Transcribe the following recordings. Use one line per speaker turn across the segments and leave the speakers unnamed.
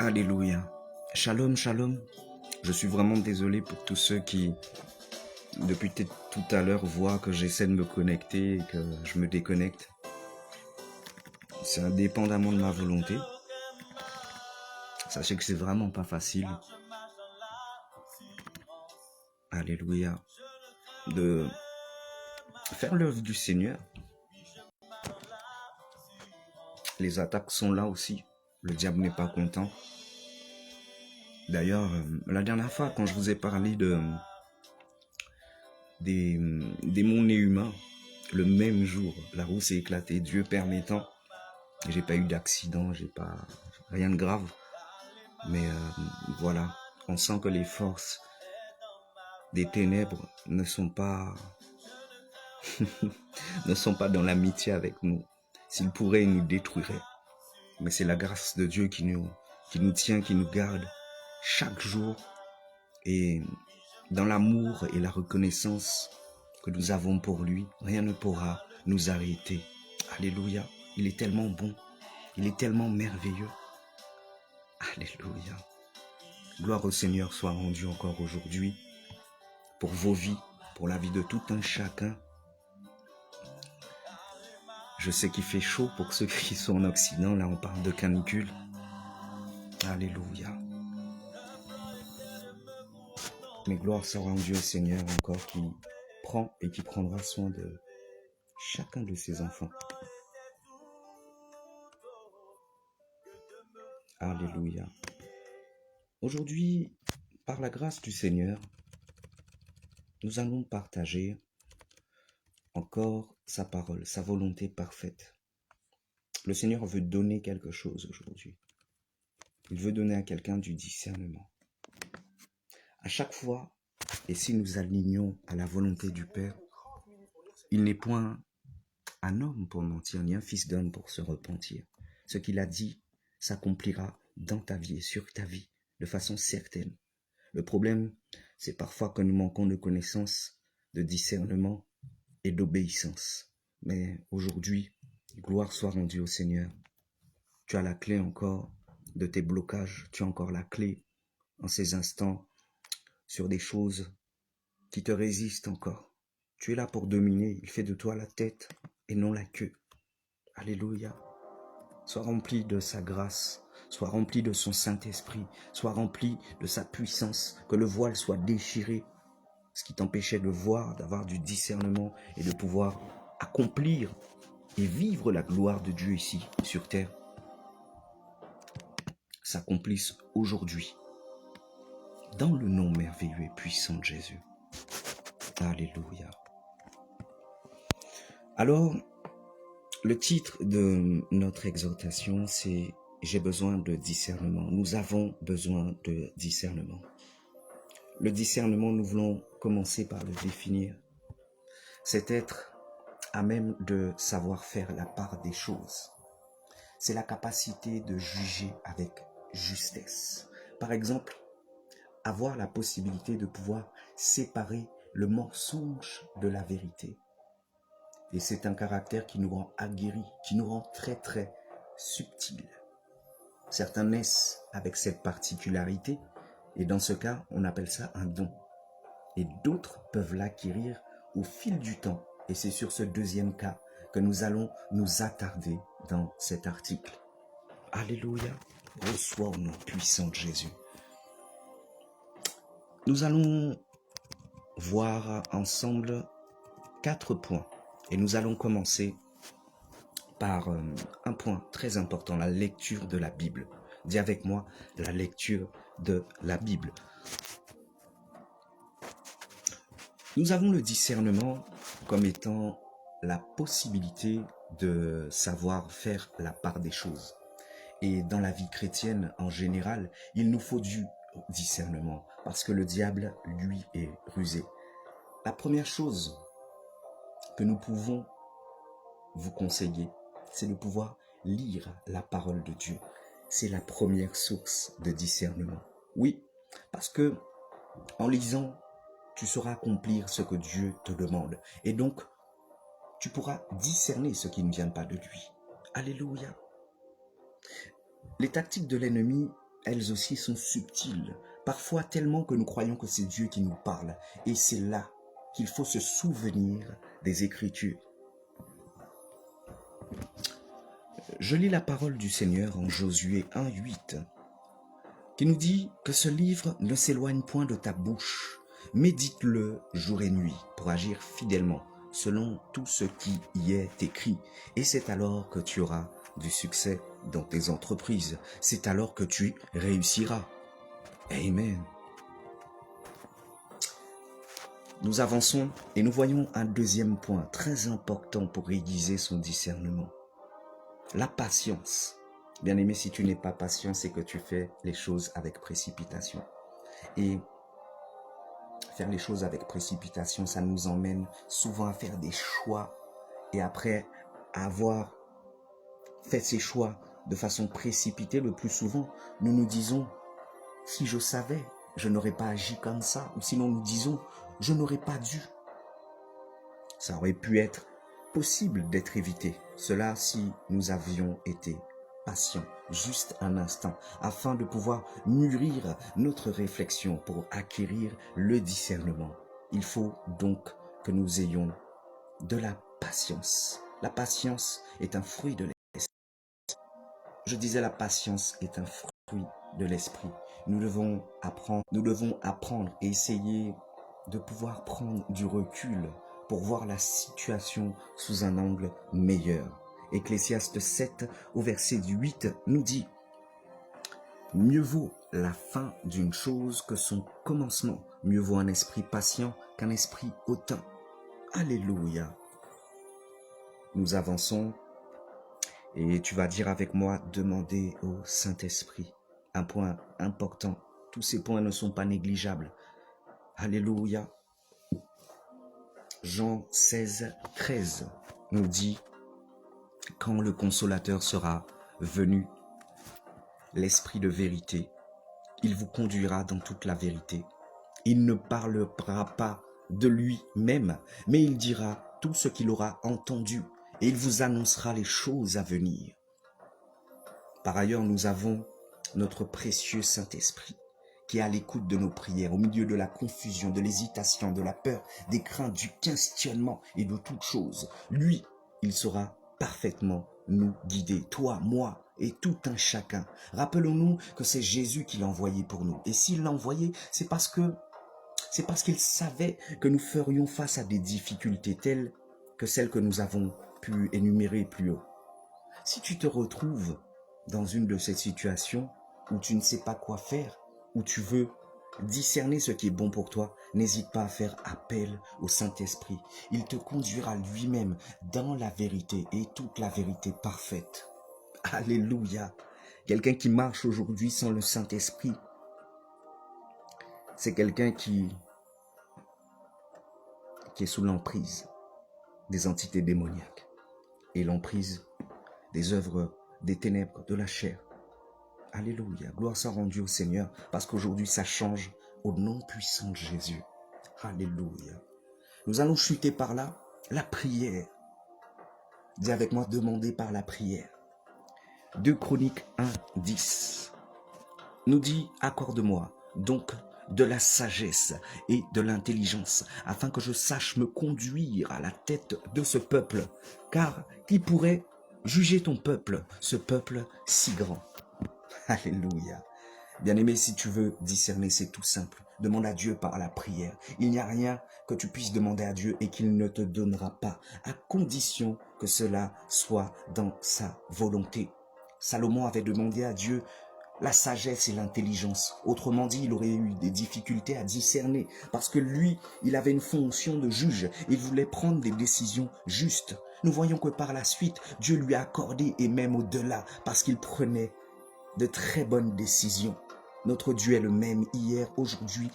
Alléluia. Shalom, shalom. Je suis vraiment désolé pour tous ceux qui, depuis tout à l'heure, voient que j'essaie de me connecter et que je me déconnecte. C'est indépendamment de ma volonté. Sachez que c'est vraiment pas facile. Alléluia. De faire l'œuvre du Seigneur. Les attaques sont là aussi. Le diable n'est pas content. D'ailleurs, la dernière fois, quand je vous ai parlé des démons nés humains, le même jour, la roue s'est éclatée, Dieu permettant. J'ai pas eu d'accident, j'ai pas rien de grave. Mais voilà, on sent que les forces des ténèbres ne sont pas ne sont pas dans l'amitié avec nous. S'ils pourraient, ils nous détruiraient. Mais c'est la grâce de Dieu qui nous tient, qui nous garde chaque jour. Et dans l'amour et la reconnaissance que nous avons pour lui, rien ne pourra nous arrêter. Alléluia. Il est tellement bon. Il est tellement merveilleux. Alléluia. Gloire au Seigneur soit rendue encore aujourd'hui pour vos vies, pour la vie de tout un chacun. Je sais qu'il fait chaud pour ceux qui sont en Occident. Là, on parle de canicule. Alléluia. Mais gloire soit rendue au Seigneur encore qui prend et qui prendra soin de chacun de ses enfants. Alléluia. Aujourd'hui, par la grâce du Seigneur, nous allons partager encore sa parole, sa volonté parfaite. Le Seigneur veut donner quelque chose aujourd'hui. Il veut donner à quelqu'un du discernement. À chaque fois, et si nous alignons à la volonté du Père, il n'est point un homme pour mentir, ni un fils d'homme pour se repentir. Ce qu'il a dit s'accomplira dans ta vie et sur ta vie, de façon certaine. Le problème, c'est parfois que nous manquons de connaissance, de discernement et d'obéissance. Mais aujourd'hui, gloire soit rendue au Seigneur. Tu as la clé encore de tes blocages, tu as encore la clé en ces instants sur des choses qui te résistent encore. Tu es là pour dominer, il fait de toi la tête et non la queue. Alléluia. Sois rempli de sa grâce, sois rempli de son Saint-Esprit, sois rempli de sa puissance, que le voile soit déchiré, ce qui t'empêchait de voir, d'avoir du discernement et de pouvoir accomplir et vivre la gloire de Dieu ici sur terre, s'accomplisse aujourd'hui, dans le nom merveilleux et puissant de Jésus. Alléluia. Alors, le titre de notre exhortation, c'est « J'ai besoin de discernement ». Nous avons besoin de discernement. Le discernement, nous voulons commencer par le définir. C'est être à même de savoir faire la part des choses. C'est la capacité de juger avec justesse. Par exemple, avoir la possibilité de pouvoir séparer le mensonge de la vérité. Et c'est un caractère qui nous rend aguerris, qui nous rend très très subtils. Certains naissent avec cette particularité, et dans ce cas, on appelle ça un don. Et d'autres peuvent l'acquérir au fil du temps. Et c'est sur ce deuxième cas que nous allons nous attarder dans cet article. Alléluia, reçois au nom puissant de Jésus. Nous allons voir ensemble 4 points. Et nous allons commencer par un point très important, la lecture de la Bible. Dis avec moi, la lecture de la Bible. Nous avons le discernement comme étant la possibilité de savoir faire la part des choses. Et dans la vie chrétienne en général, il nous faut du discernement parce que le diable, lui, est rusé. La première chose que nous pouvons vous conseiller, c'est de pouvoir lire la parole de Dieu. C'est la première source de discernement. Oui, parce que en lisant, tu sauras accomplir ce que Dieu te demande. Et donc, tu pourras discerner ce qui ne vient pas de lui. Alléluia. Les tactiques de l'ennemi elles aussi sont subtiles, parfois tellement que nous croyons que c'est Dieu qui nous parle. Et c'est là qu'il faut se souvenir des Écritures. Je lis la parole du Seigneur en Josué 1:8, qui nous dit que ce livre ne s'éloigne point de ta bouche. Médite-le jour et nuit pour agir fidèlement selon tout ce qui y est écrit. Et c'est alors que tu auras du succès dans tes entreprises. C'est alors que tu réussiras. Amen. Nous avançons et nous voyons un deuxième point très important pour aiguiser son discernement. La patience. Bien-aimé, si tu n'es pas patient, c'est que tu fais les choses avec précipitation. Et faire les choses avec précipitation, ça nous emmène souvent à faire des choix. Et après avoir fait ces choix de façon précipitée, le plus souvent, nous nous disons, si je savais, je n'aurais pas agi comme ça. Ou sinon nous disons, je n'aurais pas dû. Ça aurait pu être possible d'être évité. Cela si nous avions été patients, juste un instant, afin de pouvoir mûrir notre réflexion pour acquérir le discernement. Il faut donc que nous ayons de la patience. La patience est un fruit de l'esprit. Je disais la patience est un fruit de l'esprit. Nous devons apprendre et essayer de pouvoir prendre du recul pour voir la situation sous un angle meilleur. Ecclésiaste 7 au verset 8 nous dit « Mieux vaut la fin d'une chose que son commencement. Mieux vaut un esprit patient qu'un esprit hautain. » Alléluia. Nous avançons et tu vas dire avec moi « Demandez au Saint-Esprit ». Un point important. Tous ces points ne sont pas négligeables. Alléluia. Jean 16, 13 nous dit « Quand le consolateur sera venu, l'esprit de vérité, il vous conduira dans toute la vérité. Il ne parlera pas de lui-même, mais il dira tout ce qu'il aura entendu et il vous annoncera les choses à venir. » Par ailleurs, nous avons notre précieux Saint-Esprit qui est à l'écoute de nos prières, au milieu de la confusion, de l'hésitation, de la peur, des craintes, du questionnement et de toutes choses. Lui, il saura parfaitement nous guider, toi, moi et tout un chacun. Rappelons-nous que c'est Jésus qui l'a envoyé pour nous. Et s'il l'a envoyé, c'est parce qu'il savait que nous ferions face à des difficultés telles que celles que nous avons pu énumérer plus haut. Si tu te retrouves dans une de ces situations où tu ne sais pas quoi faire, où tu veux discerner ce qui est bon pour toi, n'hésite pas à faire appel au Saint-Esprit. Il te conduira lui-même dans la vérité et toute la vérité parfaite. Alléluia. Quelqu'un qui marche aujourd'hui sans le Saint-Esprit, c'est quelqu'un qui est sous l'emprise des entités démoniaques et l'emprise des œuvres des ténèbres, de la chair. Alléluia. Gloire soit rendue au Seigneur parce qu'aujourd'hui ça change au nom puissant de Jésus. Alléluia. Nous allons chuter par là la prière. Dis avec moi, demander par la prière. 2 Chroniques 1, 10 nous dit, accorde-moi donc de la sagesse et de l'intelligence, afin que je sache me conduire à la tête de ce peuple. Car qui pourrait juger ton peuple, ce peuple si grand? Alléluia. Bien-aimé, si tu veux discerner, c'est tout simple. Demande à Dieu par la prière. Il n'y a rien que tu puisses demander à Dieu et qu'il ne te donnera pas, à condition que cela soit dans sa volonté. Salomon avait demandé à Dieu la sagesse et l'intelligence. Autrement dit, il aurait eu des difficultés à discerner parce que lui, il avait une fonction de juge. Il voulait prendre des décisions justes. Nous voyons que par la suite, Dieu lui a accordé et même au-delà parce qu'il prenait de très bonnes décisions. Notre Dieu est le même hier, aujourd'hui,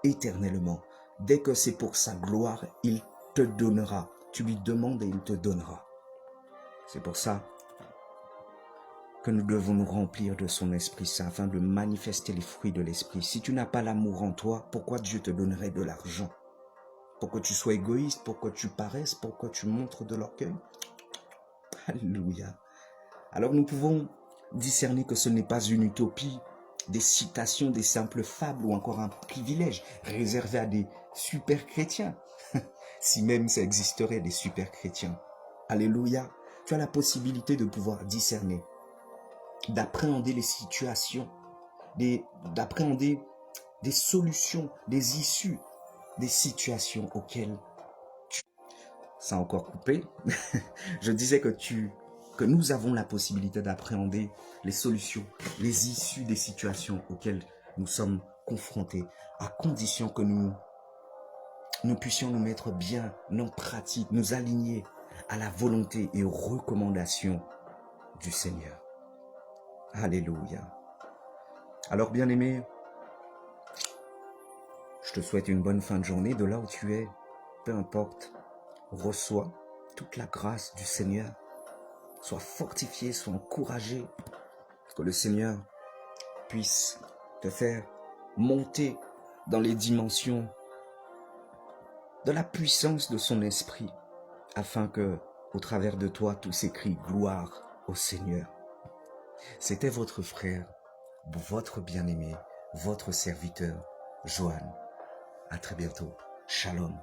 éternellement. Dès que c'est pour sa gloire, il te donnera. Tu lui demandes et il te donnera. C'est pour ça que nous devons nous remplir de son Esprit Saint afin de manifester les fruits de l'Esprit. Si tu n'as pas l'amour en toi, pourquoi Dieu te donnerait de l'argent? Pour que tu sois égoïste, pour que tu paraisses, pour que tu montres de l'orgueil? Alléluia. Alors nous pouvons discerner que ce n'est pas une utopie des citations, des simples fables ou encore un privilège réservé à des super chrétiens. Si même ça existerait, des super chrétiens. Alléluia. Tu as la possibilité de pouvoir discerner, d'appréhender les situations, d'appréhender des solutions, des issues, des situations auxquelles ça a encore coupé. Je disais que nous avons la possibilité d'appréhender les solutions, les issues des situations auxquelles nous sommes confrontés, à condition que nous puissions nous mettre bien en pratique, nous aligner à la volonté et aux recommandations du Seigneur. Alléluia. Alors, bien-aimé, je te souhaite une bonne fin de journée de là où tu es. Peu importe, reçois toute la grâce du Seigneur. Sois fortifié, sois encouragé. Que le Seigneur puisse te faire monter dans les dimensions de la puissance de son esprit, afin que, au travers de toi, tout s'écrie gloire au Seigneur. C'était votre frère, votre bien-aimé, votre serviteur, Johan. À très bientôt. Shalom.